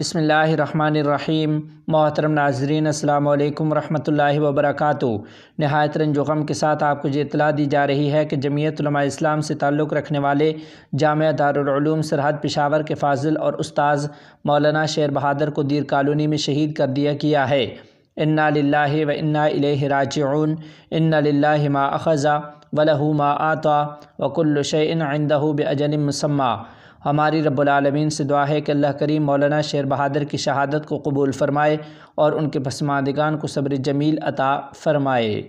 بسم اللہ الرحمن الرحیم۔ محترم ناظرین، السلام علیکم ورحمۃ اللہ وبرکاتہ۔ نہایت رنج و غم کے ساتھ آپ کو یہ اطلاع دی جا رہی ہے کہ جمعیت علماء اسلام سے تعلق رکھنے والے جامعہ دارالعلوم سرحد پشاور کے فاضل اور استاذ مولانا شیر بہادر کو دیر کالونی میں شہید کر دیا گیا ہے۔ انا للہ و انا الیہ راجعون۔ ان للہ ما اخذ ولہ ما آتا وکل شیء عندہ باجل مسمی۔ ہماری رب العالمین سے دعا ہے کہ اللہ کریم مولانا شیر بہادر کی شہادت کو قبول فرمائے اور ان کے پسماندگان کو صبر جمیل عطا فرمائے۔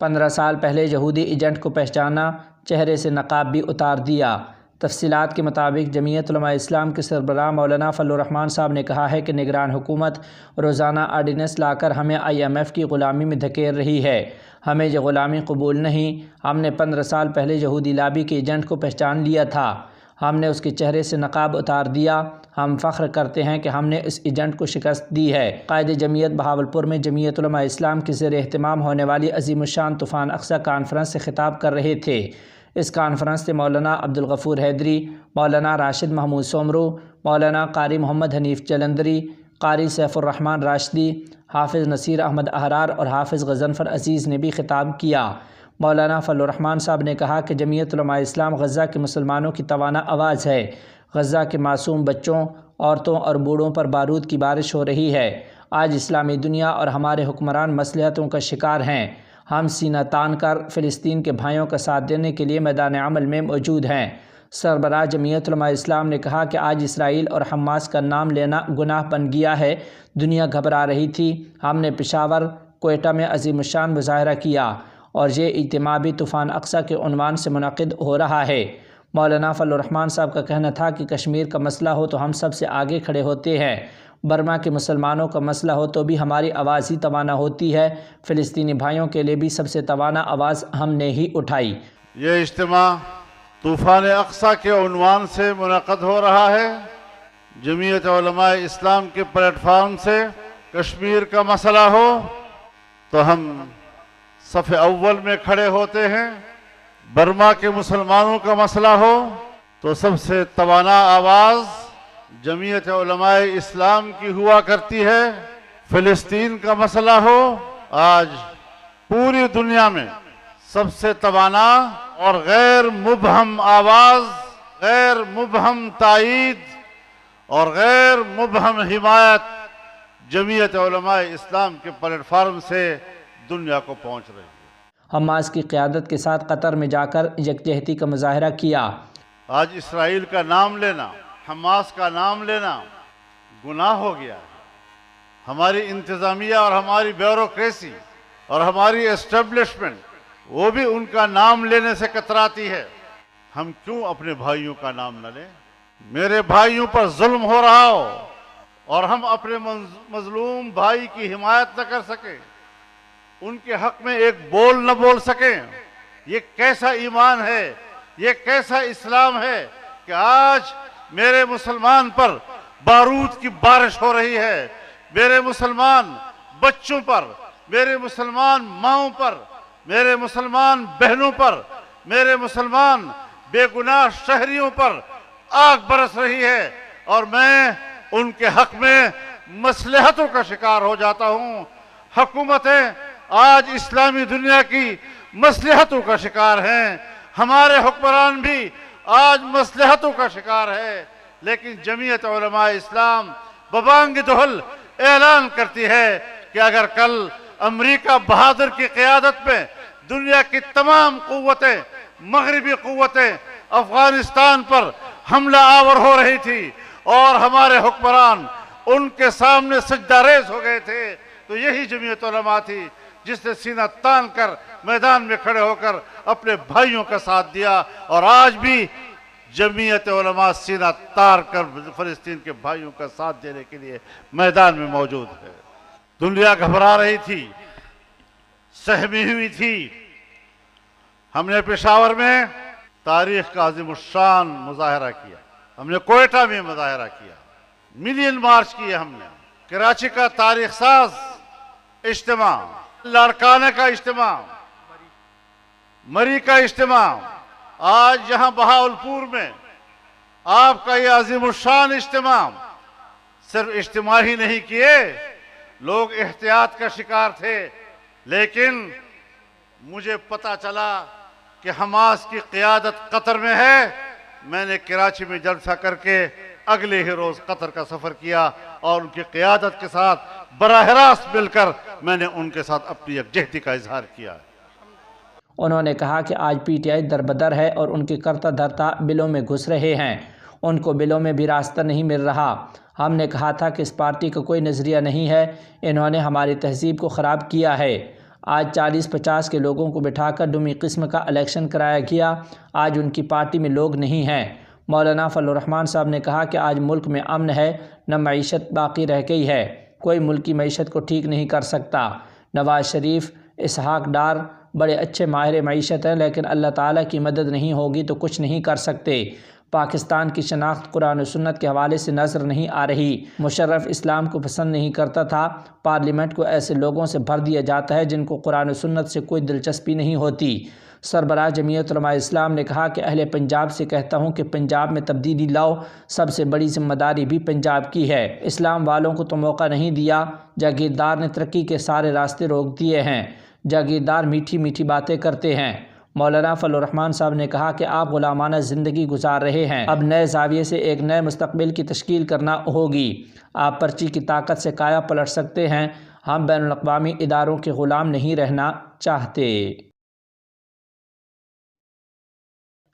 15 سال پہلے یہودی ایجنٹ کو پہچانا، چہرے سے نقاب بھی اتار دیا۔ تفصیلات کے مطابق جمعیت علماء اسلام کے سربراہ مولانا فضل الرحمان صاحب نے کہا ہے کہ نگران حکومت روزانہ آرڈیننس لا کر ہمیں IMF کی غلامی میں دھکیل رہی ہے۔ ہمیں یہ غلامی قبول نہیں۔ ہم نے 15 سال پہلے یہودی لابی کے ایجنٹ کو پہچان لیا تھا۔ ہم نے اس کے چہرے سے نقاب اتار دیا۔ ہم فخر کرتے ہیں کہ ہم نے اس ایجنٹ کو شکست دی ہے۔ قائد جمعیت بہاولپور میں جمعیت علماء اسلام کے زیر اہتمام ہونے والی عظیم الشان طوفان اقصی کانفرنس سے خطاب کر رہے تھے۔ اس کانفرنس سے مولانا عبدالغفور حیدری، مولانا راشد محمود سومرو، مولانا قاری محمد حنیف جلندری، قاری سیف الرحمان راشدی، حافظ نصیر احمد احرار اور حافظ غضنفر عزیز نے بھی خطاب کیا۔ مولانا فضل الرحمان صاحب نے کہا کہ جمعیت علماء اسلام غزہ کے مسلمانوں کی توانا آواز ہے۔ غزہ کے معصوم بچوں، عورتوں اور بوڑھوں پر بارود کی بارش ہو رہی ہے۔ آج اسلامی دنیا اور ہمارے حکمران مصلحتوں کا شکار ہیں۔ ہم سینہ تان کر فلسطین کے بھائیوں کا ساتھ دینے کے لیے میدان عمل میں موجود ہیں۔ سربراہ جمعیت علماء اسلام نے کہا کہ آج اسرائیل اور حماس کا نام لینا گناہ بن گیا ہے۔ دنیا گھبرا رہی تھی۔ ہم نے پشاور، کوئٹہ میں عظیم الشان مظاہرہ کیا اور یہ اجتماع بھی طوفان اقصی کے عنوان سے منعقد ہو رہا ہے۔ مولانا فضل الرحمان صاحب کا کہنا تھا کہ کشمیر کا مسئلہ ہو تو ہم سب سے آگے کھڑے ہوتے ہیں۔ برما کے مسلمانوں کا مسئلہ ہو تو بھی ہماری آواز ہی توانا ہوتی ہے۔ فلسطینی بھائیوں کے لیے بھی سب سے توانا آواز ہم نے ہی اٹھائی۔ یہ اجتماع طوفان اقصی کے عنوان سے منعقد ہو رہا ہے۔ جمعیت علماء اسلام کے پلیٹ فارم سے کشمیر کا مسئلہ ہو تو ہم صف اول میں کھڑے ہوتے ہیں۔ برما کے مسلمانوں کا مسئلہ ہو تو سب سے توانا آواز جمعیت علماء اسلام کی ہوا کرتی ہے۔ فلسطین کا مسئلہ ہو، آج پوری دنیا میں سب سے توانا اور غیر مبہم آواز، غیر مبہم تائید اور غیر مبہم حمایت جمعیت علماء اسلام کے پلیٹ فارم سے دنیا کو پہنچ رہی ہے۔ حماس کی قیادت کے ساتھ قطر میں جا کر یکجہتی کا مظاہرہ کیا۔ آج اسرائیل کا نام لینا، حماس کا نام لینا گناہ ہو گیا ہے۔ ہماری انتظامیہ اور ہماری بیوروکریسی اور ہماری اسٹیبلشمنٹ وہ بھی ان کا نام لینے سے کتراتی ہے۔ ہم کیوں اپنے بھائیوں کا نام نہ لیں؟ میرے بھائیوں پر ظلم ہو رہا ہو اور ہم اپنے مظلوم بھائی کی حمایت نہ کر سکیں، ان کے حق میں ایک بول نہ بول سکیں، یہ کیسا ایمان ہے، یہ کیسا اسلام ہے کہ آج میرے مسلمان پر بارود کی بارش ہو رہی ہے، میرے مسلمان بچوں پر، میرے مسلمان ماؤں پر، میرے مسلمان بہنوں پر، میرے مسلمان بے گناہ شہریوں پر آگ برس رہی ہے اور میں ان کے حق میں مصلحتوں کا شکار ہو جاتا ہوں۔ حکومتیں آج اسلامی دنیا کی مصلحتوں کا شکار ہیں، ہمارے حکمران بھی آج مصلحتوں کا شکار ہے، لیکن جمعیت علماء اسلام ببانگ دہل اعلان کرتی ہے کہ اگر کل امریکہ بہادر کی قیادت میں دنیا کی تمام قوتیں، مغربی قوتیں افغانستان پر حملہ آور ہو رہی تھی اور ہمارے حکمران ان کے سامنے سجدہ ریز ہو گئے تھے، تو یہی جمعیت علماء تھی جس نے سینہ تان کر میدان میں کھڑے ہو کر اپنے بھائیوں کا ساتھ دیا، اور آج بھی جمعیت علماء سینہ تار کر فلسطین کے بھائیوں کا ساتھ دینے کے لیے میدان میں موجود ہے۔ دنیا گھبرا رہی تھی، سہمی ہوئی تھی۔ ہم نے پشاور میں تاریخ کا عظیم الشان مظاہرہ کیا، ہم نے کوئٹہ میں مظاہرہ کیا، ملین مارچ کیے، ہم نے کراچی کا تاریخ ساز اجتماع، لاڑکانہ کا اجتماع، مری کا اجتماع، آج یہاں بہاولپور میں آپ کا یہ عظیم الشان اجتماع صرف اجتماع ہی نہیں کیے، لوگ احتیاط کا شکار تھے، لیکن مجھے پتا چلا کہ حماس کی قیادت قطر میں ہے۔ میں نے کراچی میں جلسہ کر کے اگلے ہی روز قطر کا سفر کیا اور ان کی قیادت کے ساتھ براہ راست مل کر میں نے ان کے ساتھ اپنی یکجہتی کا اظہار کیا۔ انہوں نے کہا کہ آج پی ٹی آئی دربدر ہے اور ان کے کرتا دھرتا بلوں میں گھس رہے ہیں، ان کو بلوں میں بھی راستہ نہیں مل رہا۔ ہم نے کہا تھا کہ اس پارٹی کا کوئی نظریہ نہیں ہے، انہوں نے ہماری تہذیب کو خراب کیا ہے۔ آج 40-50 کے لوگوں کو بٹھا کر ڈمی قسم کا الیکشن کرایا گیا، آج ان کی پارٹی میں لوگ نہیں ہیں۔ مولانا فضل الرحمان صاحب نے کہا کہ آج ملک میں امن ہے، نہ معیشت باقی رہ گئی ہے، کوئی ملک کی معیشت کو ٹھیک نہیں کر سکتا۔ نواز شریف، اسحاق ڈار بڑے اچھے ماہر معیشت ہیں، لیکن اللہ تعالیٰ کی مدد نہیں ہوگی تو کچھ نہیں کر سکتے۔ پاکستان کی شناخت قرآن و سنت کے حوالے سے نظر نہیں آ رہی۔ مشرف اسلام کو پسند نہیں کرتا تھا، پارلیمنٹ کو ایسے لوگوں سے بھر دیا جاتا ہے جن کو قرآن و سنت سے کوئی دلچسپی نہیں ہوتی۔ سربراہ جمعیت علماء اسلام نے کہا کہ اہل پنجاب سے کہتا ہوں کہ پنجاب میں تبدیلی لاؤ، سب سے بڑی ذمہ داری بھی پنجاب کی ہے۔ اسلام والوں کو تو موقع نہیں دیا، جاگیردار نے ترقی کے سارے راستے روک دیے ہیں، جاگیردار میٹھی میٹھی باتیں کرتے ہیں۔ مولانا فضل الرحمان صاحب نے کہا کہ آپ غلامانہ زندگی گزار رہے ہیں، اب نئے زاویے سے ایک نئے مستقبل کی تشکیل کرنا ہوگی۔ آپ پرچی کی طاقت سے کایا پلٹ سکتے ہیں، ہم بین الاقوامی اداروں کے غلام نہیں رہنا چاہتے۔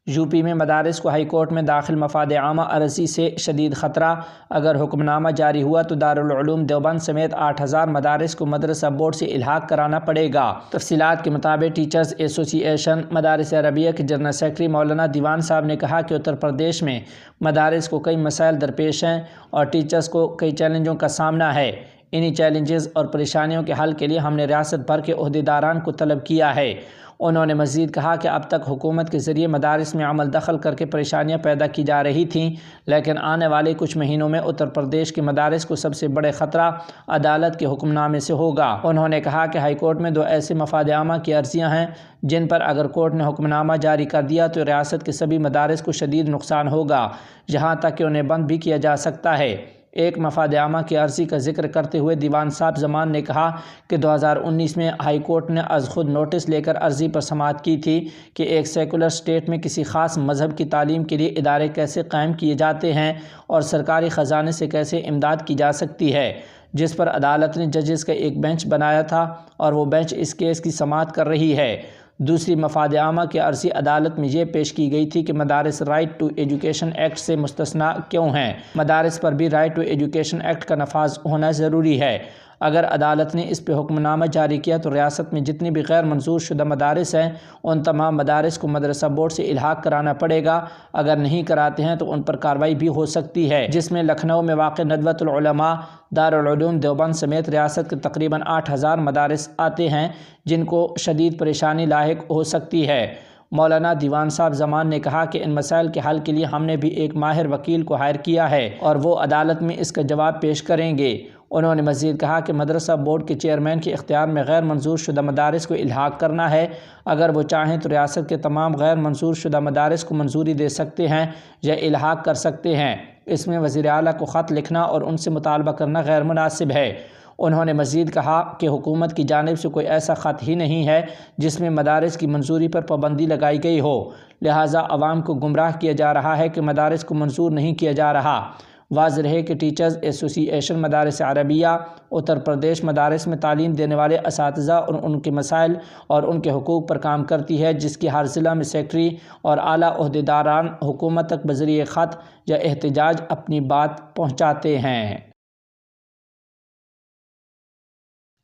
یو پی میں مدارس کو ہائی کورٹ میں داخل مفاد عامہ عرضی سے شدید خطرہ، اگر حکم نامہ جاری ہوا تو دارالعلوم دیوبند سمیت 8000 مدارس کو مدرسہ بورڈ سے الحاق کرانا پڑے گا۔ تفصیلات کے مطابق ٹیچرز ایسوسی ایشن مدارس عربیہ کے جنرل سیکرٹری مولانا دیوان صاحب نے کہا کہ اتر پردیش میں مدارس کو کئی مسائل درپیش ہیں اور ٹیچرز کو کئی چیلنجوں کا سامنا ہے۔ انہی چیلنجز اور پریشانیوں کے حل کے لیے ہم نے ریاست بھر کے عہدیداران کو طلب کیا ہے۔ انہوں نے مزید کہا کہ اب تک حکومت کے ذریعے مدارس میں عمل دخل کر کے پریشانیاں پیدا کی جا رہی تھیں، لیکن آنے والے کچھ مہینوں میں اتر پردیش کے مدارس کو سب سے بڑے خطرہ عدالت کے حکم نامے سے ہوگا۔ انہوں نے کہا کہ ہائی کورٹ میں 2 ایسے مفاد عامہ کی عرضیاں ہیں جن پر اگر کورٹ نے حکم نامہ جاری کر دیا تو ریاست کے سبھی مدارس کو شدید نقصان ہوگا، یہاں تک کہ انہیں بند بھی کیا جا سکتا ہے۔ ایک مفاد عامہ کی عرضی کا ذکر کرتے ہوئے دیوان صاحب زمان نے کہا کہ 2019 میں ہائی کورٹ نے از خود نوٹس لے کر عرضی پر سماعت کی تھی کہ ایک سیکولر سٹیٹ میں کسی خاص مذہب کی تعلیم کے لیے ادارے کیسے قائم کیے جاتے ہیں اور سرکاری خزانے سے کیسے امداد کی جا سکتی ہے، جس پر عدالت نے ججز کا ایک بینچ بنایا تھا اور وہ بینچ اس کیس کی سماعت کر رہی ہے۔ دوسری مفاد عامہ کی عرضی عدالت میں یہ پیش کی گئی تھی کہ مدارس رائٹ ٹو ایجوکیشن ایکٹ سے مستثنیٰ کیوں ہیں، مدارس پر بھی رائٹ ٹو ایجوکیشن ایکٹ کا نفاذ ہونا ضروری ہے۔ اگر عدالت نے اس پہ حکم نامہ جاری کیا تو ریاست میں جتنی بھی غیر منظور شدہ مدارس ہیں ان تمام مدارس کو مدرسہ بورڈ سے الحاق کرانا پڑے گا، اگر نہیں کراتے ہیں تو ان پر کارروائی بھی ہو سکتی ہے، جس میں لکھنؤ میں واقع ندوۃ العلماء، دارالعلوم دیوبند سمیت ریاست کے تقریباً 8000 مدارس آتے ہیں جن کو شدید پریشانی لاحق ہو سکتی ہے۔ مولانا دیوان صاحب زمان نے کہا کہ ان مسائل کے حل کے لیے ہم نے بھی ایک ماہر وکیل کو ہائر کیا ہے اور وہ عدالت میں اس کا جواب پیش کریں گے۔ انہوں نے مزید کہا کہ مدرسہ بورڈ کے چیئرمین کے اختیار میں غیر منظور شدہ مدارس کو الحاق کرنا ہے، اگر وہ چاہیں تو ریاست کے تمام غیر منظور شدہ مدارس کو منظوری دے سکتے ہیں یا الحاق کر سکتے ہیں، اس میں وزیر اعلیٰ کو خط لکھنا اور ان سے مطالبہ کرنا غیر مناسب ہے۔ انہوں نے مزید کہا کہ حکومت کی جانب سے کوئی ایسا خط ہی نہیں ہے جس میں مدارس کی منظوری پر پابندی لگائی گئی ہو، لہٰذا عوام کو گمراہ کیا جا رہا ہے کہ مدارس کو منظور نہیں کیا جا رہا۔ واضح ہے کہ ٹیچرز ایسوسی ایشن مدارس عربیہ اتر پردیش مدارس میں تعلیم دینے والے اساتذہ اور ان کے مسائل اور ان کے حقوق پر کام کرتی ہے، جس کی ہر ضلع میں سیکرٹری اور اعلیٰ عہدیداران حکومت تک بذریعہ خط یا احتجاج اپنی بات پہنچاتے ہیں۔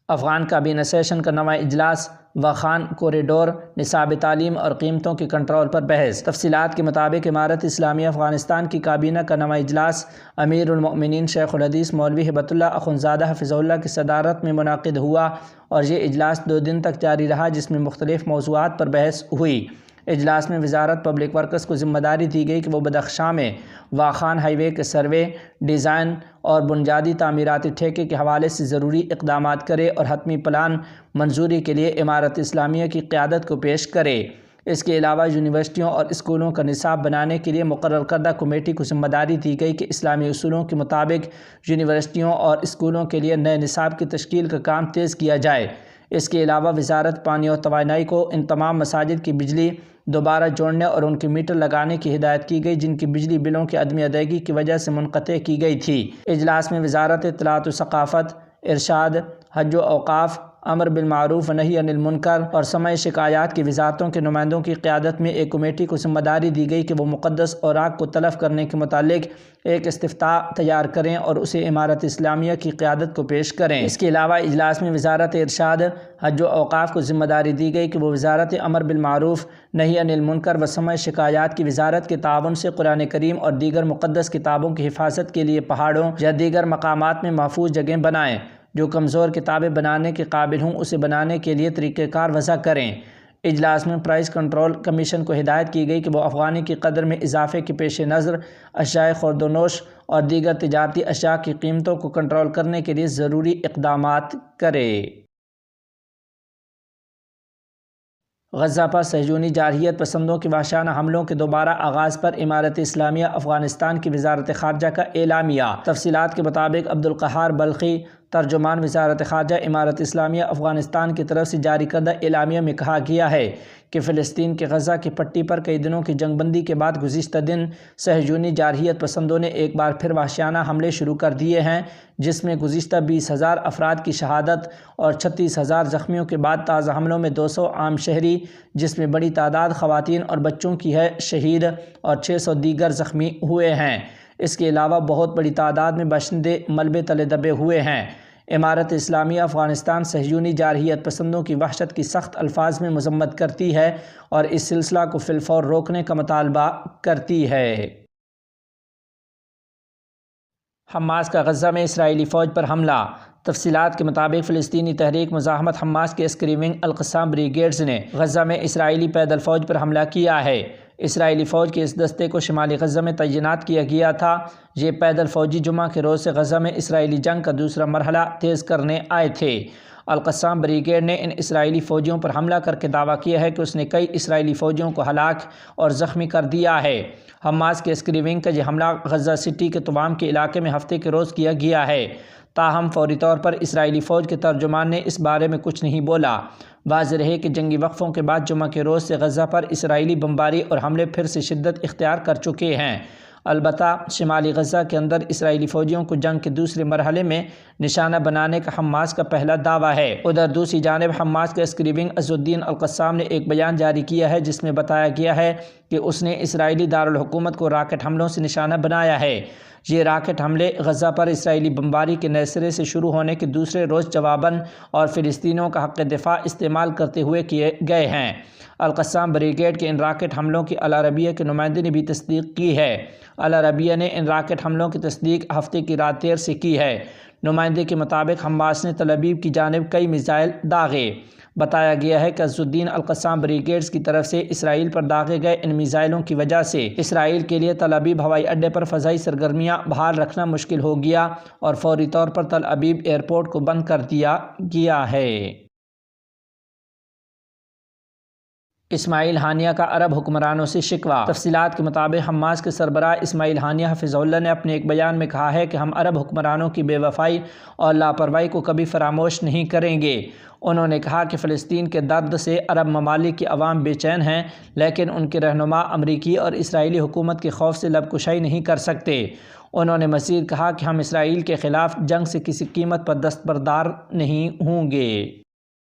افغان کابینہ سیشن کا نواں اجلاس، واخان کوریڈور، نصاب تعلیم اور قیمتوں کے کنٹرول پر بحث۔ تفصیلات کے مطابق امارت اسلامیہ افغانستان کی کابینہ کا نواں اجلاس امیر المؤمنین شیخ الحدیث مولوی ہبۃ اللہ اخندزادہ حفظہ اللہ کی صدارت میں منعقد ہوا اور یہ اجلاس 2 دن تک جاری رہا، جس میں مختلف موضوعات پر بحث ہوئی۔ اجلاس میں وزارت پبلک ورکس کو ذمہ داری دی گئی کہ وہ بدخشاں میں واخان ہائی وے کے سروے، ڈیزائن اور بنیادی تعمیراتی ٹھیکے کے حوالے سے ضروری اقدامات کرے اور حتمی پلان منظوری کے لیے امارت اسلامیہ کی قیادت کو پیش کرے۔ اس کے علاوہ یونیورسٹیوں اور اسکولوں کا نصاب بنانے کے لیے مقرر کردہ کمیٹی کو ذمہ داری دی گئی کہ اسلامی اصولوں کے مطابق یونیورسٹیوں اور اسکولوں کے لیے نئے نصاب کی تشکیل کا کام تیز کیا جائے۔ اس کے علاوہ وزارت پانی اور توانائی کو ان تمام مساجد کی بجلی دوبارہ جوڑنے اور ان کے میٹر لگانے کی ہدایت کی گئی جن کی بجلی بلوں کی عدم ادائیگی کی وجہ سے منقطع کی گئی تھی۔ اجلاس میں وزارت اطلاعات و ثقافت، ارشاد، حج و اوقاف، امر بالمعروف و نہی عن المنکر اور سمع شکایات کی وزارتوں کے نمائندوں کی قیادت میں ایک کمیٹی کو ذمہ داری دی گئی کہ وہ مقدس اوراق کو تلف کرنے کے متعلق ایک استفتاء تیار کریں اور اسے امارت اسلامیہ کی قیادت کو پیش کریں۔ اس کے علاوہ اجلاس میں وزارت ارشاد، حج و اوقاف کو ذمہ داری دی گئی کہ وہ وزارت امر بالمعروف نہی عن المنکر و سمع شکایات کی وزارت کے تعاون سے قرآن کریم اور دیگر مقدس کتابوں کی حفاظت کے لیے پہاڑوں یا دیگر مقامات میں محفوظ جگہیں بنائیں۔ جو کمزور کتابیں بنانے کے قابل ہوں اسے بنانے کے لیے طریقہ کار وضع کریں۔ اجلاس میں پرائس کنٹرول کمیشن کو ہدایت کی گئی کہ وہ افغانی کی قدر میں اضافے کے پیش نظر اشیاء خورد و نوش اور دیگر تجارتی اشیاء کی قیمتوں کو کنٹرول کرنے کے لیے ضروری اقدامات کرے۔ غزہ پر صہیونی جارحیت پسندوں کے وحشیانہ حملوں کے دوبارہ آغاز پر امارت اسلامیہ افغانستان کی وزارت خارجہ کا اعلامیہ۔ تفصیلات کے مطابق عبدالقہار بلخی، ترجمان وزارت خارجہ امارت اسلامیہ افغانستان کی طرف سے جاری کردہ اعلامیہ میں کہا گیا ہے کہ فلسطین کے غزہ کی پٹی پر کئی دنوں کی جنگ بندی کے بعد گزشتہ دن صہیونی جارحیت پسندوں نے ایک بار پھر وحشیانہ حملے شروع کر دیے ہیں جس میں گزشتہ 20,000 افراد کی شہادت اور 36,000 زخمیوں کے بعد تازہ حملوں میں 200 عام شہری جس میں بڑی تعداد خواتین اور بچوں کی ہے شہید اور 600 دیگر زخمی ہوئے ہیں۔ اس کے علاوہ بہت بڑی تعداد میں باشندے ملبے تلے دبے ہوئے ہیں۔ امارت اسلامیہ افغانستان صہیونی جارحیت پسندوں کی وحشت کی سخت الفاظ میں مذمت کرتی ہے اور اس سلسلہ کو فی الفور روکنے کا مطالبہ کرتی ہے۔ حماس کا غزہ میں اسرائیلی فوج پر حملہ۔ تفصیلات کے مطابق فلسطینی تحریک مزاحمت حماس کے عسکری ونگ القسام بریگیڈز نے غزہ میں اسرائیلی پیدل فوج پر حملہ کیا ہے۔ اسرائیلی فوج کے اس دستے کو شمالی غزہ میں تعینات کیا گیا تھا۔ یہ پیدل فوجی جمعہ کے روز سے غزہ میں اسرائیلی جنگ کا دوسرا مرحلہ تیز کرنے آئے تھے۔ القسام بریگیڈ نے ان اسرائیلی فوجیوں پر حملہ کر کے دعویٰ کیا ہے کہ اس نے کئی اسرائیلی فوجیوں کو ہلاک اور زخمی کر دیا ہے۔ حماس کے عسکری ونگ کا یہ حملہ غزہ سٹی کے توام کے علاقے میں ہفتے کے روز کیا گیا ہے، تاہم فوری طور پر اسرائیلی فوج کے ترجمان نے اس بارے میں کچھ نہیں بولا۔ واضح رہے کہ جنگی وقفوں کے بعد جمعہ کے روز سے غزہ پر اسرائیلی بمباری اور حملے پھر سے شدت اختیار کر چکے ہیں۔ البتہ شمالی غزہ کے اندر اسرائیلی فوجیوں کو جنگ کے دوسرے مرحلے میں نشانہ بنانے کا حماس کا پہلا دعویٰ ہے۔ ادھر دوسری جانب حماس کے عسکری ونگ عز الدین القسام نے ایک بیان جاری کیا ہے جس میں بتایا گیا ہے کہ اس نے اسرائیلی دارالحکومت کو راکٹ حملوں سے نشانہ بنایا ہے۔ یہ راکٹ حملے غزہ پر اسرائیلی بمباری کے نئے سرے سے شروع ہونے کے دوسرے روز جواباً اور فلسطینیوں کا حق دفاع استعمال کرتے ہوئے کیے گئے ہیں۔ القسام بریگیڈ کے ان راکٹ حملوں کی العربیہ کے نمائندے نے بھی تصدیق کی ہے۔ العربیہ نے ان راکٹ حملوں کی تصدیق ہفتے کی رات دیر سے کی ہے۔ نمائندے کے مطابق حماس نے تل ابیب کی جانب کئی میزائل داغے۔ بتایا گیا ہے کہ عز الدین القسام بریگیڈز کی طرف سے اسرائیل پر داغے گئے ان میزائلوں کی وجہ سے اسرائیل کے لیے تل ابیب ہوائی اڈے پر فضائی سرگرمیاں بحال رکھنا مشکل ہو گیا اور فوری طور پر تل ابیب ایئرپورٹ کو بند کر دیا گیا ہے۔ اسماعیل ہانیہ کا عرب حکمرانوں سے شکوہ۔ تفصیلات کے مطابق حماس کے سربراہ اسماعیل ہانیہ حفظہ اللہ نے اپنے ایک بیان میں کہا ہے کہ ہم عرب حکمرانوں کی بے وفائی اور لاپرواہی کو کبھی فراموش نہیں کریں گے۔ انہوں نے کہا کہ فلسطین کے درد سے عرب ممالک کی عوام بے چین ہیں، لیکن ان کے رہنما امریکی اور اسرائیلی حکومت کے خوف سے لب کشائی نہیں کر سکتے۔ انہوں نے مزید کہا کہ ہم اسرائیل کے خلاف جنگ سے کسی قیمت پر دستبردار نہیں ہوں گے۔